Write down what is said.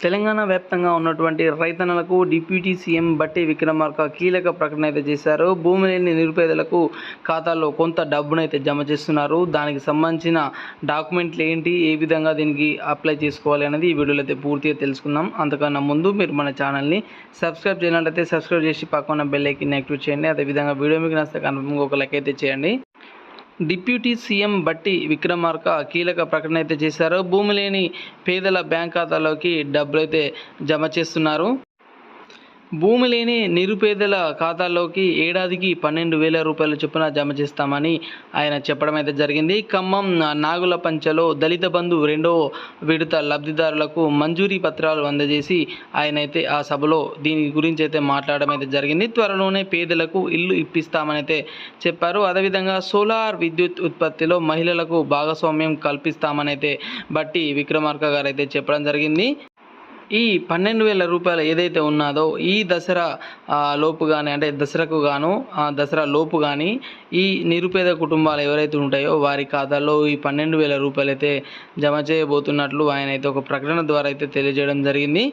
తెలంగాణ వ్యాప్తంగా ఉన్నటువంటి రైతన్నలకు డిప్యూటీ సీఎం బట్టి విక్రమార్క కీలక ప్రకటన అయితే చేశారు. భూమి లేని నిరుపేదలకు ఖాతాల్లో కొంత డబ్బునైతే జమ చేస్తున్నారు. దానికి సంబంధించిన డాక్యుమెంట్లు ఏంటి, ఏ విధంగా దీనికి అప్లై చేసుకోవాలి అనేది ఈ వీడియోలో అయితే పూర్తిగా తెలుసుకుందాం. అంతకన్నా ముందు మీరు మన ఛానల్ని సబ్స్క్రైబ్ చేయాలంటే సబ్స్క్రైబ్ చేసి పక్కన బెల్ ఐకాన్ యాక్టివేట్ చేయండి. అదేవిధంగా వీడియో మీకు నచ్చితే కన్ఫర్మ్గా ఒక లైక్ అయితే చేయండి. డిప్యూటీ సీఎం బట్టి విక్రమార్క కీలక ప్రకటన అయితే చేశారు. భూమి లేని పేదల బ్యాంక్ ఖాతాలోకి డబ్బులు అయితే జమ చేస్తున్నారు. భూమి లేని నిరుపేదల ఖాతాల్లోకి ఏడాదికి 12,000 రూపాయల చొప్పున జమ చేస్తామని ఆయన చెప్పడం అయితే జరిగింది. ఖమ్మం నాగులపంచలో దళిత బంధు 2వ విడత లబ్ధిదారులకు మంజూరీ పత్రాలు అందజేసి ఆయన అయితే ఆ సభలో దీని గురించి అయితే మాట్లాడడం అయితే జరిగింది. త్వరలోనే పేదలకు ఇల్లు ఇప్పిస్తామని అయితే చెప్పారు. అదేవిధంగా సోలార్ విద్యుత్ ఉత్పత్తిలో మహిళలకు భాగస్వామ్యం కల్పిస్తామని అయితే బట్టి విక్రమార్క గారు అయితే చెప్పడం జరిగింది. ఈ 12,000 రూపాయలు ఏదైతే ఉన్నదో ఈ దసరా లోపు కానీ, అంటే దసరాకు గాను దసరా లోపు కానీ ఈ నిరుపేద కుటుంబాలు ఎవరైతే ఉంటాయో వారి ఖాతాల్లో ఈ 12,000 రూపాయలు అయితే జమ చేయబోతున్నట్లు ఆయన అయితే ఒక ప్రకటన ద్వారా అయితే తెలియజేయడం జరిగింది.